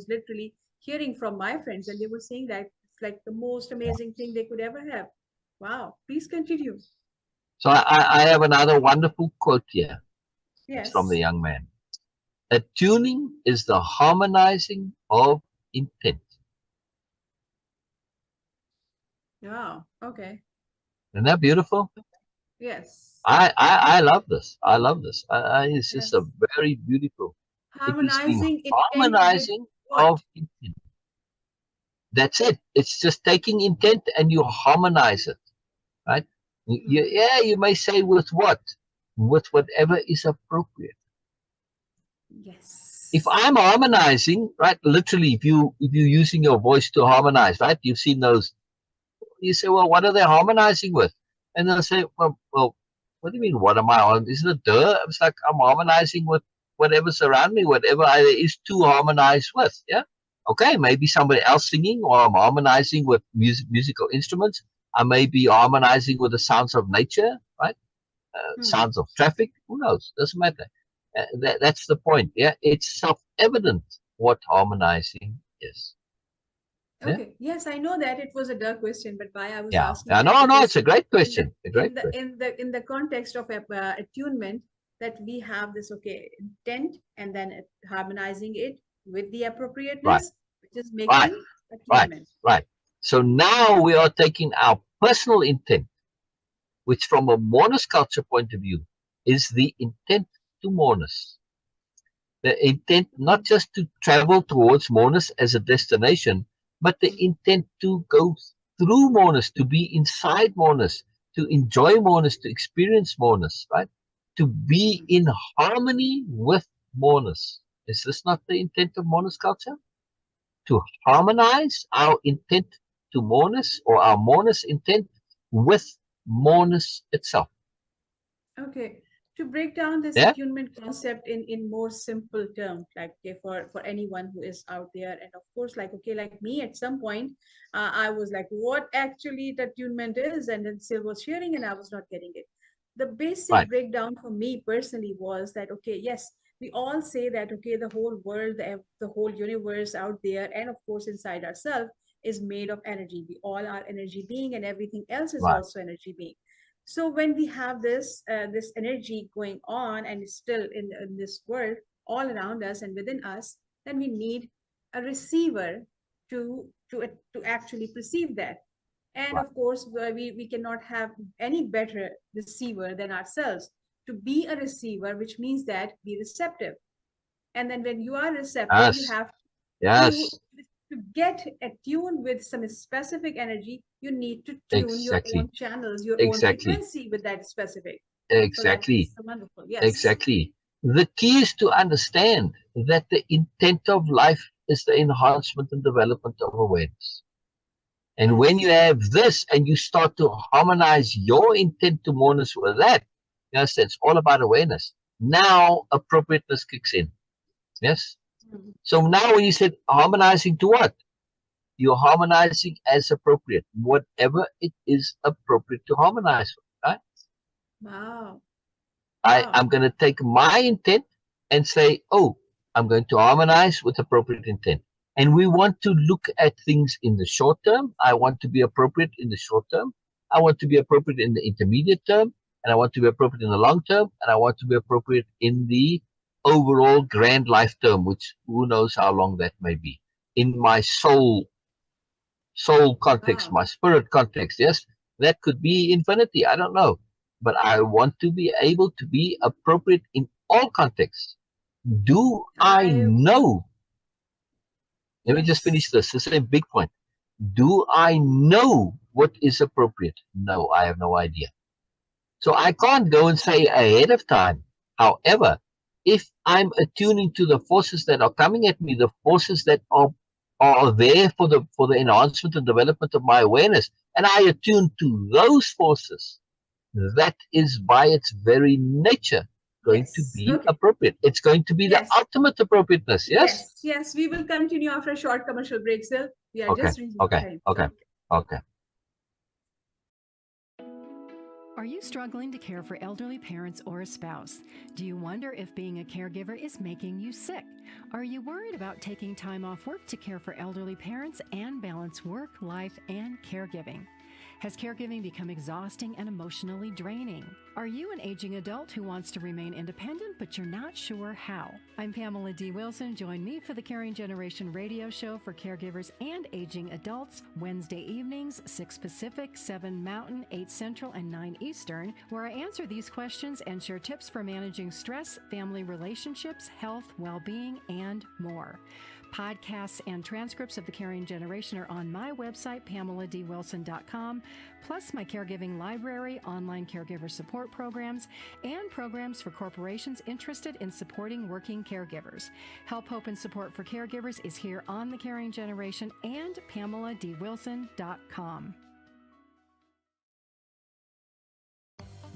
literally hearing from my friends and they were saying that it's like the most Yeah. amazing thing they could ever have. Wow, please continue. So I have another wonderful quote here. It's from the Yes. young man. Attuning is the harmonizing of intent. Wow. Okay. Isn't that beautiful? Yes. I love this. I love this. It's just a Yes. very beautiful. It is the Harmonizing intent with harmonizing what? of intent. That's it. It's just taking intent and you harmonize it, right? Hmm. Yeah, you may say with what? With whatever is appropriate. If Yes. I'm harmonizing, right? Literally, if you're using your voice to harmonize, right? You've seen those. You say, well, what are they harmonizing with? And they'll say, well, what do you mean? What am I on? Isn't it duh? It's like I'm harmonizing with whatever's around me, whatever there is to harmonize with. Yeah. Okay, maybe somebody else singing, or I'm harmonizing with musical instruments. I may be harmonizing with the sounds of nature, right? Hmm. Sounds of traffic. Who knows? Doesn't matter. That's the point. Yeah, it's self-evident what harmonizing is. Yeah. Okay. Yes, I know that it was a duh question, but why I was Yeah. asking Yeah. that No, it's because a great in the question. A great in the question. in the in the context of attunement, that we have this, okay, intent and then harmonizing it with the Right. appropriateness, which is Right. making Right. attunement. Right. So now we are taking our personal intent, which from a Moreness-Culture point of view is the intent to Moreness. The intent not just to travel towards Moreness as a destination, but the intent to go through Moreness, to be inside Moreness, to enjoy Moreness, to experience Moreness, right? To be Mhm. in harmony with Moreness. Is this not the intent of Moreness-Culture? To harmonize our intent to Moreness, or our Moreness intent with Moreness itself. Okay. To break down this Yeah, attunement concept in more simple terms, like okay, for anyone who is out there, and of course, like okay, like me at some point, I was like, what actually the attunement is, and then Sil was sharing, and I was not getting it. The basic right, breakdown for me personally was that okay, yes, we all say that okay, the whole world, the whole universe out there, and of course inside ourselves is made of energy. We all are energy being, and everything else is right. also energy being. So when we have this energy going on and it's still in this world all around us and within us, then we need a receiver to actually perceive that. And Right. of course, we cannot have any better receiver than ourselves. To be a receiver, which means that be receptive. And then when you are receptive, you Yes, have to yes, to get attuned with some specific energy, you need to tune your exactly, own channels, your own exactly, frequency with that specific. So that's exactly, so wonderful. Yes. exactly. The key is to understand that the intent of life is the enhancement and development of awareness. And when you Yes. have this and you start to harmonize your intent to moreness with that, yes, it's all about awareness. Now appropriateness kicks in. Yes. Mm. So now when you said harmonizing to what? You're harmonizing as appropriate, whatever it is appropriate to harmonize with. Right? Wow. I'm Wow. going to take my intent and say, oh, I'm going to harmonize with appropriate intent. And we want to look at things in the short term. I want to be appropriate in the short term. I want to be appropriate in the intermediate term. And I want to be appropriate in the long term. And I want to be appropriate in the overall grand life term, which who knows how long that may be. In my soul context, Wow. my spirit context. Yes, that could be infinity. I don't know. But I want to be able to be appropriate in all contexts. Do I I know? Let me just finish yes. this. This is a big point. Do I know what is appropriate? No, I have no idea. So I can't go and say ahead of time. However, if I'm attuning to the forces that are coming at me, the forces that are there for the enhancement and development of my awareness, and I attune to those forces, that is by its very nature going to Yes. be Okay. appropriate. It's going to be the Yes. ultimate appropriateness. Yes. Yes. Yes. We will continue after a short commercial break, sir. We are Okay. just reaching our Okay. time. So Okay. Okay. Are you struggling to care for elderly parents or a spouse? Do you wonder if being a caregiver is making you sick? Are you worried about taking time off work to care for elderly parents and balance work, life, and caregiving? Has caregiving become exhausting and emotionally draining? Are you an aging adult who wants to remain independent but you're not sure how? I'm Pamela D. Wilson. Join me for the Caring Generation radio show for caregivers and aging adults Wednesday evenings, 6 Pacific, 7 Mountain, 8 Central, and 9 Eastern, where I answer these questions and share tips for managing stress, family relationships, health, well-being, and more. Podcasts and transcripts of The Caring Generation are on my website, PamelaDWilson.com, plus my caregiving library, online caregiver support programs, and programs for corporations interested in supporting working caregivers. Help, hope, and support for caregivers is here on The Caring Generation and PamelaDWilson.com.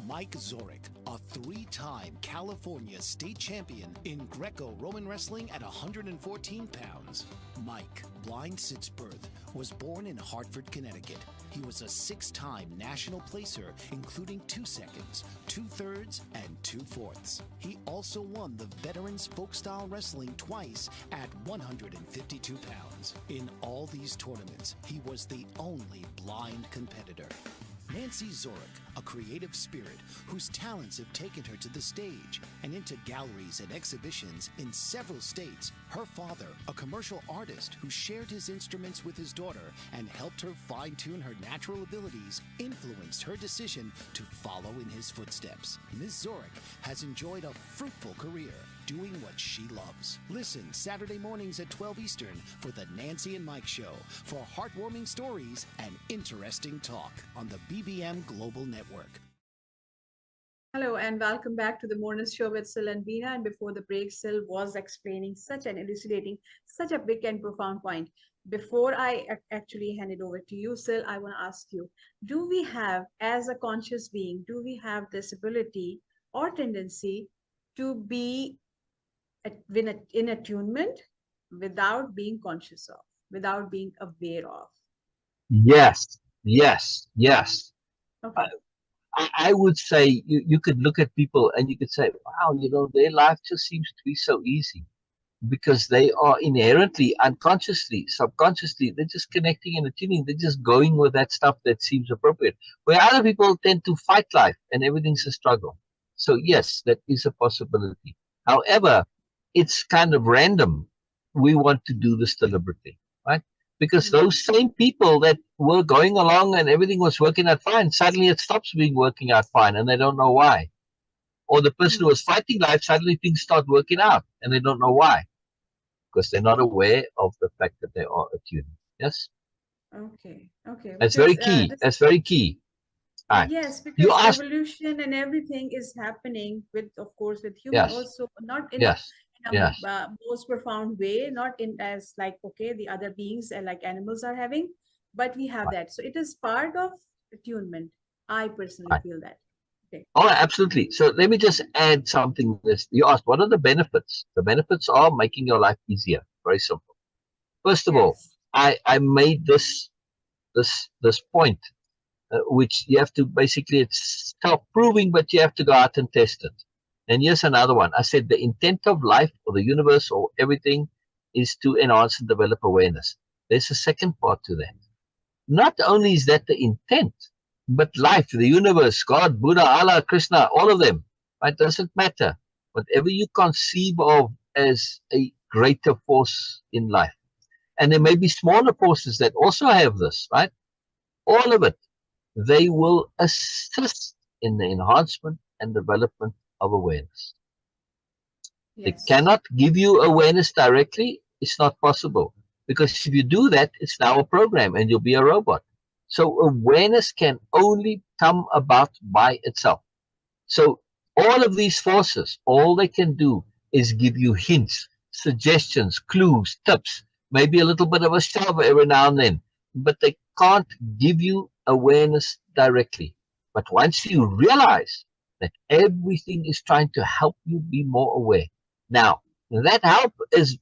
Mike Zorich, a three-time California state champion in Greco-Roman wrestling at 114 pounds. Mike, blind since birth, was born in Hartford, Connecticut. He was a six-time national placer, including 2 seconds, 2/3, and 2/4. He also won the Veterans Folk-Style Wrestling twice at 152 pounds. In all these tournaments, he was the only blind competitor. Nancy Zorich, a creative spirit whose talents have taken her to the stage and into galleries and exhibitions in several states. Her father, a commercial artist who shared his instruments with his daughter and helped her fine-tune her natural abilities, influenced her decision to follow in his footsteps. Ms. Zorich has enjoyed a fruitful career doing what she loves. Listen Saturday mornings at 12 Eastern for the Nancy and Mike Show for heartwarming stories and interesting talk on the BBM Global Network. hello and welcome back to the Moreness Show with Sil and Veena. And before the break, Sil was explaining such an elucidating, such a big and profound point. Before I actually hand it over to you, Sil, I want to ask you, do we have, as a conscious being, do we have this ability or tendency to be in attunement without being conscious of, without being aware of. Yes, yes, yes. Okay. I would say you could look at people and you could say, wow, their life just seems to be so easy because they are inherently, unconsciously, subconsciously, they're just connecting and attuning. They're just going with that stuff that seems appropriate. Where other people tend to fight life and everything's a struggle. So yes, that is a possibility. However, it's kind of random. We want to do this deliberately, right? Because those same people that were going along and everything was working out fine, suddenly it stops being working out fine and they don't know why. Or the person who was fighting life, suddenly things start working out and they don't know why because they're not aware of the fact that they are attuned. Yes? Okay. Okay. That's very Because key. this, That's very key. All right. yes, You because asked, evolution and everything is happening with, of course, with human yes, also, not yes, in yes. a most profound way, not in as like, okay, the other beings like animals are having, but we have Right, that. So it is part of attunement. I personally right. feel that. Okay. Oh, absolutely. So let me just add something. This you asked, what are the benefits? The benefits are making your life easier. Very simple. First of all, Yes. I made this point, which you have to basically it's self-proving, but you have to go out and test it. And here's another one. I said the intent of life or the universe or everything is to enhance and develop awareness. There's a second part to that. Not only is that the intent, but life, the universe, God, Buddha, Allah, Krishna, all of them, right? Doesn't matter. Whatever you conceive of as a greater force in life. And there may be smaller forces that also have this, right? All of it, they will assist in the enhancement and development of awareness. They Yes. cannot give you awareness directly. It's not possible. Because if you do that, it's now a program and you'll be a robot. So awareness can only come about by itself. So all of these forces, all they can do is give you hints, suggestions, clues, tips, maybe a little bit of a shove every now and then, but they can't give you awareness directly. But once you realize that everything is trying to help you be more aware, now that help is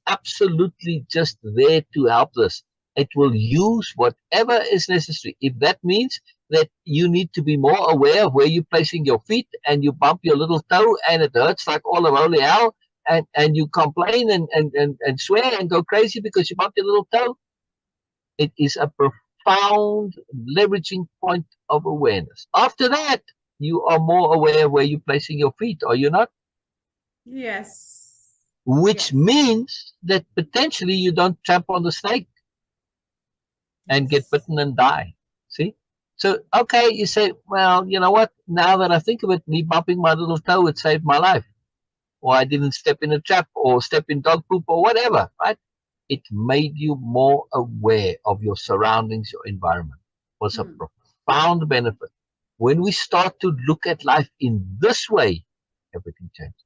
absolutely just there to help us. It will use whatever is necessary. If that means that you need to be more aware of where you're placing your feet and you bump your little toe and it hurts like all of holy hell and you complain and swear and go crazy because you bumped your little toe, it is a profound leveraging point of awareness. After that, you are more aware of where you're placing your feet, are you not? Yes. Which Yes. means that potentially you don't tramp on the snake and get Yes. bitten and die. See? So, okay, you say, well, you know what? Now that I think of it, me bumping my little toe, it saved my life. Or I didn't step in a trap or step in dog poop or whatever, right? It made you more aware of your surroundings, your environment. It was a Hmm. profound benefit. When we start to look at life in this way, everything changes.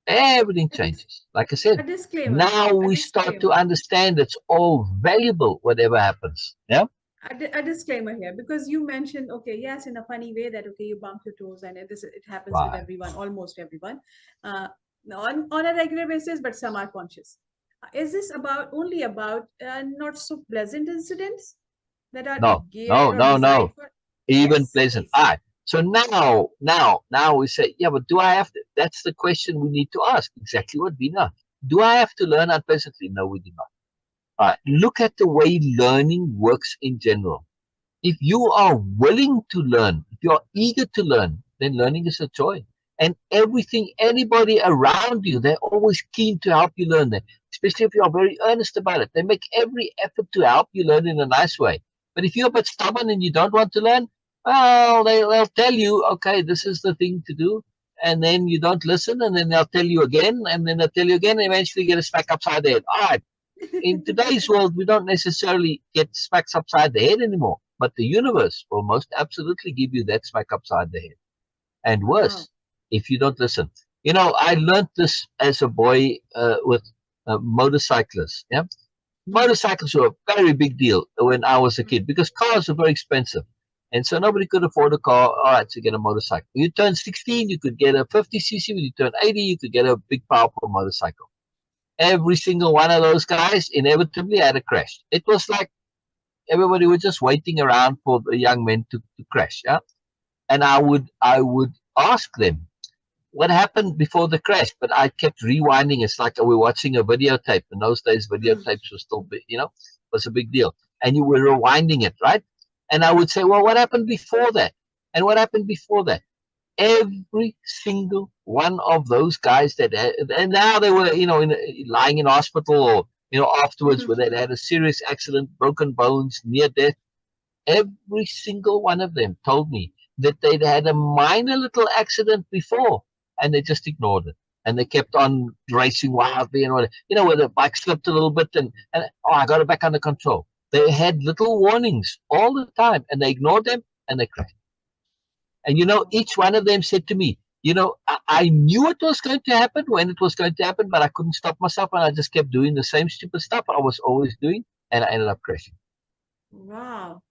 Everything A, dis- changes. Like I a said, disclaimer. now A we start to disclaimer. understand it's all valuable, whatever happens. Yeah? A disclaimer here, because you mentioned, okay, yes, in a funny way, that okay, you bump your toes and it happens with Right. everyone, almost everyone, uh, on a regular basis, but some are conscious. Is this about only about not so pleasant incidents that are No, no, geared or no, designed no. for? Even Yes, pleasant. please. All right. So now we say, yeah, but do I have to? That's the question we need to ask. Exactly what Vina. Do I have to learn unpleasantly? No, we do not. All right. Look at the way learning works in general. If you are willing to learn, if you're eager to learn, then learning is a joy. And everything, anybody around you, they're always keen to help you learn that, especially if you are very earnest about it. They make every effort to help you learn in a nice way. But if you're a bit stubborn and you don't want to learn, well, they'll tell you, okay, this is the thing to do. And then you don't listen, and then they'll tell you again, and then they'll tell you again, and eventually you get a smack upside the head. All right, in today's world, we don't necessarily get smacks upside the head anymore, but the universe will most absolutely give you that smack upside the head. And Wow. worse, if you don't listen. You know, I learned this as a boy with motorcyclists. Yeah, Hmm. motorcycles were a very big deal when I was a kid because cars were very expensive. And so nobody could afford a car. All right, so get a motorcycle. When you turn 16, you could get a 50cc. When you turn 80, you could get a big, powerful motorcycle. Every single one of those guys inevitably had a crash. It was like everybody was just waiting around for the young men to crash. Yeah? And I would ask them, what happened before the crash? But I kept rewinding. It's like we're watching a videotape. In those days, videotapes were still big, was a big deal. And you were rewinding it, right? And I would say, well, what happened before that? And what happened before that? Every single one of those guys and now they were, lying in hospital or, afterwards where they had a serious accident, broken bones, near death. Every single one of them told me that they'd had a minor little accident before and they just ignored it. And they kept on racing wildly and where the bike slipped a little bit and I got it back under control. They had little warnings all the time and they ignored them and they crashed. And each one of them said to me, I knew it was going to happen when it was going to happen, but I couldn't stop myself and I just kept doing the same stupid stuff I was always doing and I ended up crashing. Wow.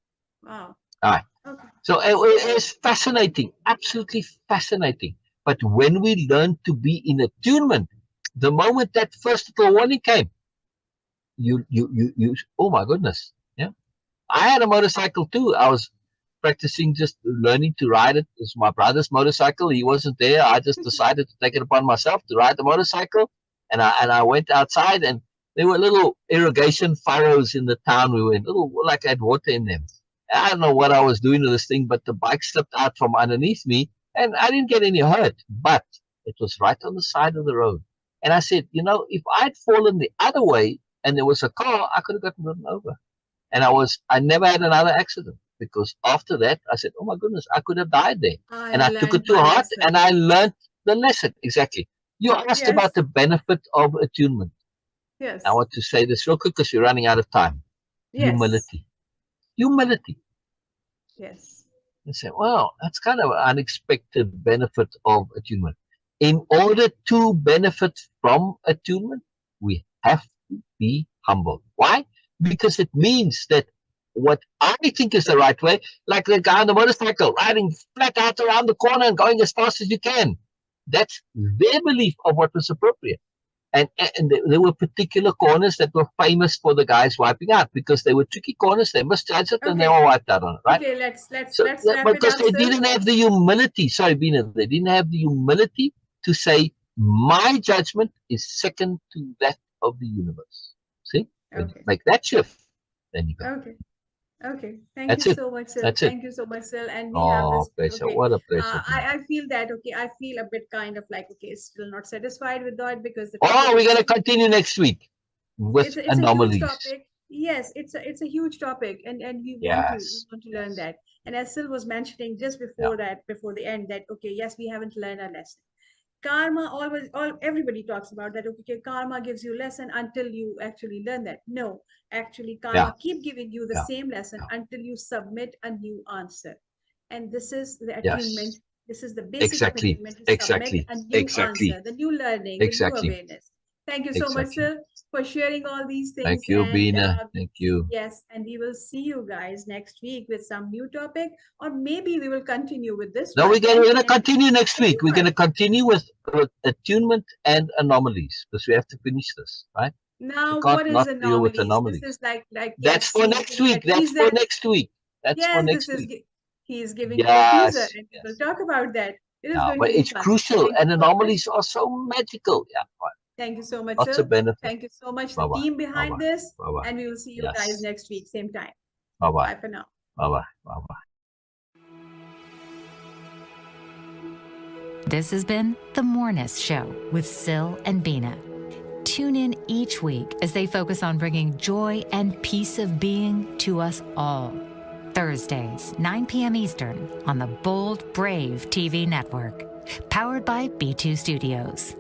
All right. Okay. So it is fascinating, absolutely fascinating. But when we learn to be in attunement, the moment that first little warning came, you oh my goodness. Yeah. I had a motorcycle too. I was practicing, just learning to ride it. It was my brother's motorcycle. He wasn't there. I just decided to take it upon myself to ride the motorcycle. And I went outside and there were little irrigation furrows in the town we were in, little, like I had water in them. I don't know what I was doing to this thing, but the bike slipped out from underneath me and I didn't get any hurt, but it was right on the side of the road. And I said, if I'd fallen the other way and there was a car, I could have gotten run over. And I never had another accident because after that, I said, oh my goodness, I could have died there. And I took it to heart and I learned the lesson. Exactly. You asked about the benefit of attunement. Yes. I want to say this real quick because we're running out of time. Yes. Humility. Yes. You say, well, that's kind of an unexpected benefit of attunement. In order to benefit from attunement, we have to be humble. Why? Because it means that what I think is the right way, like the guy on the motorcycle riding flat out around the corner and going as fast as you can, that's their belief of what was appropriate. And there were particular corners that were famous for the guys wiping out because they were tricky corners. They misjudged it and they were wiped out on it, right? Okay, let's wrap because it up. They didn't have the humility. Sorry, Bina, they didn't have the humility to say my judgment is second to that of the universe. See, like that shift, then you go. Okay. Thank you so much, Sil. Thank you so much, Sil. And we have this. Pleasure. Okay. What a pleasure. I feel that, I feel a bit kind of like, still not satisfied with that because we're going to continue next week with anomalies. A huge topic. Yes, it's a huge topic, and we want to learn that. And as Sil was mentioning just before before the end, that yes, we haven't learned our lesson. Karma everybody talks about that. Okay, karma gives you lesson until you actually learn that. No, actually, karma keep giving you the same lesson until you submit a new answer. And this is the attunement. This is the basic of attunement. Submit a new answer, the new learning, the new awareness. Thank you so much, sir, for sharing all these things. Thank you, Bina. Thank you. Yes, and we will see you guys next week with some new topic, or maybe we will continue with this. No, we're going to continue next week. We're going to continue with attunement and anomalies because we have to finish this, right? Now, what is anomalies? This is like that's for next week. That's for next week. That's for next week. He is giving you a teaser, and we will talk about that. It is going but to be it's crucial, and anomalies are so magical. Yeah. Thank you so much, Lots sir. of benefit. Thank you so much, the team behind this. And we will see you guys next week, same time. Bye-bye. Bye for now. Bye-bye. Bye-bye. This has been The Moreness Show with Sil and Bina. Tune in each week as they focus on bringing joy and peace of being to us all. Thursdays, 9 p.m. Eastern on the Bold Brave TV network. Powered by B2 Studios.